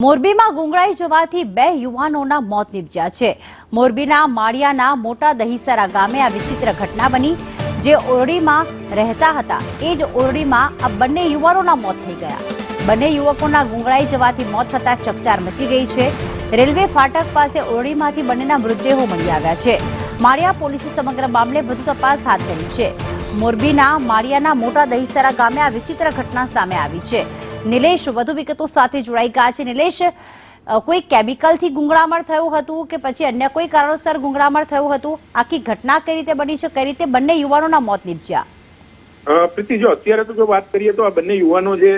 મોરબીમાં ગુંગળાઈ જવાથી બે યુવાનોના મોત નીપજ્યા છે। મોરબીના માળિયાના મોટા દહીસરા ગામે આ વિચિત્ર ઘટના બની। જે ઓરડીમાં રહેતા હતા એ જ ઓરડીમાં આ બંને યુવાનોના મોત થઈ ગયા। બંને યુવકોના ગુંગળાઈ જવાથી મોત થતા ચકચાર મચી ગઈ છે। રેલવે ફાટક પાસે ઓરડીમાંથી બંનેના મૃતદેહો મળી આવ્યા છે। માળિયા પોલીસે સમગ્ર મામલે વધુ તપાસ હાથ ધરી છે। મોરબીના માળિયાના મોટા દહીસરા ગામે આ વિચિત્ર ઘટના સામે આવી છે। નિલેશ વધુ વિગતો સાથે જોડાઈ ગયા છે। નિલેશ, કોઈ કેમિકલથી ગુંગળામણ થયું હતું કે પછી અન્ય કોઈ કારણોસર ગુંગળામણ થયું હતું? આખી ઘટના કઈ રીતે બની છે? કઈ રીતે બંને યુવાનોના મોત નીપજ્યા? પ્રીતિ, જો અત્યારે તો જો વાત કરીએ તો આ બંને યુવાનો જે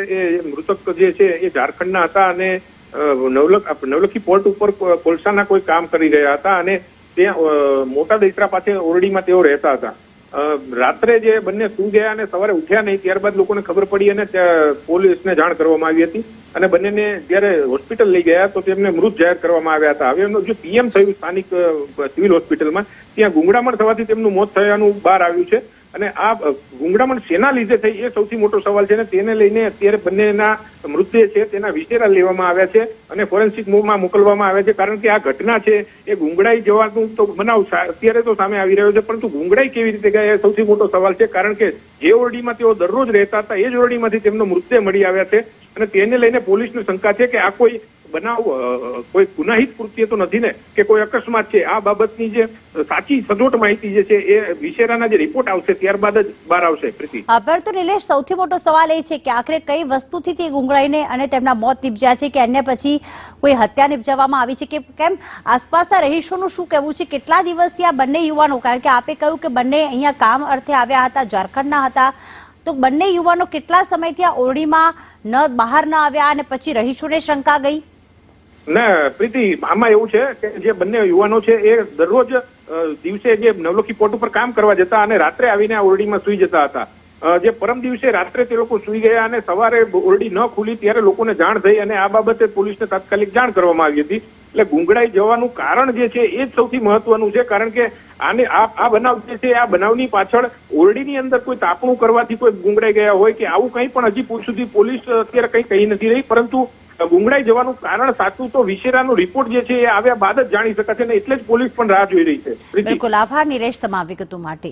મૃતક જે છે એ ઝારખંડના હતા અને નવલખી પોર્ટ ઉપર કોલસાના કોઈ કામ કરી રહ્યા હતા અને ત્યાં મોટા દહીસરા પાસે ઓરડીમાં તેઓ રહેતા હતા। રાત્રે જે બંને સૂઈ ગયા અને સવારે ઉઠ્યા નહીં, ત્યારબાદ લોકોને ખબર પડી અને પોલીસને જાણ કરવામાં આવી હતી અને બંનેને જ્યારે હોસ્પિટલ લઈ ગયા તો તેમને મૃત જાહેર કરવામાં આવ્યા હતા। હવે એમનું જે પીએમ થયું સ્થાનિક સિવિલ હોસ્પિટલમાં, ત્યાં ગુંગળામણ થવાથી તેમનું મોત થયાનું બહાર આવ્યું છે અને આ ગુંગળામણ શેના લીધે થઈ એ સૌથી મોટો સવાલ છે અને તેને લઈને અત્યારે બંનેના મૃતદેહ છે તેના વિશેરા લેવામાં આવ્યા છે અને ફોરેન્સિકમાં મોકલવામાં આવ્યા છે। કારણ કે આ ઘટના છે એ ગુંગળાઈ જવાનું તો બનાવ અત્યારે તો સામે આવી રહ્યો છે, પરંતુ ગુંગળાઈ કેવી રીતે ગયા એ સૌથી મોટો સવાલ છે। કારણ કે જે ઓરડીમાં તેઓ દરરોજ રહેતા હતા એ જ ઓરડીમાંથી તેમનો મૃતદેહ મળી આવ્યા છે અને તેને લઈને પોલીસને શંકા છે કે આ કોઈ બનાવ કોઈ ગુનાહિત કૃત્ય તો નથી ને, કે કોઈ અકસ્માત છે? આ બાબતની જે સાચી સચોટ માહિતી જે છે એ વિશેરાના જે રિપોર્ટ આવશે ત્યારબાદ જ બહાર આવશે। પ્રીતિ, પરંતુ નિલેશ, સૌથી મોટો સવાલ એ છે કે આખરે કઈ વસ્તુથી તે ગુંગળાઈને અને તેમના મોત નીપજ્યા છે કે અન્ય પછી કોઈ હત્યા નિપજાવવામાં આવી છે કે કેમ? આસપાસના રહીશોનું શું કહેવું છે? કેટલા દિવસથી આ બંને યુવાનો, કારણ કે આપે કહ્યું કે બંને અહીંયા કામ અર્થે આવ્યા હતા, ઝારખંડના હતા, તો બંને યુવાનો કેટલા સમયથી આ ઓરડીમાં બહાર ન આવ્યા અને પછી રહીશોને શંકા ગઈ? ના પ્રીતિ, આમાં એવું છે કે જે બંને યુવાનો છે એ દરરોજ દિવસે જે નવલખી પોર્ટ ઉપર કામ કરવા જતા અને રાત્રે આવીને આ ઓરડીમાં સૂઈ જતા હતા। જે પરમ દિવસે રાત્રે તે લોકો સૂઈ ગયા અને સવારે ઓરડી ન ખુલી ત્યારે લોકોને જાણ થઈ અને આ બાબતે પોલીસને તાત્કાલિક જાણ કરવામાં આવી હતી। એટલે ગુંગળાઈ જવાનું કારણ જે છે એ જ સૌથી મહત્વનું છે, કારણ કે આ બનાવ જે છે આ બનાવની પાછળ ઓરડીની અંદર કોઈ તાપણું કરવાથી કોઈ ગુંગળાઈ ગયા હોય કે આવું કંઈ પણ હજી સુધી પોલીસ અત્યારે કંઈ કહી નથી રહી, પરંતુ ગુંગળાઈ જવાનું કારણ સાચું તો વિશેરાનો રિપોર્ટ જે છે એ આવ્યા બાદ જ જાણી શકાશે ને એટલે જ પોલીસ પણ રાહ જોઈ રહી છે। બિલકુલ, આભાર નિલેશ તમામ વિગતો માટે।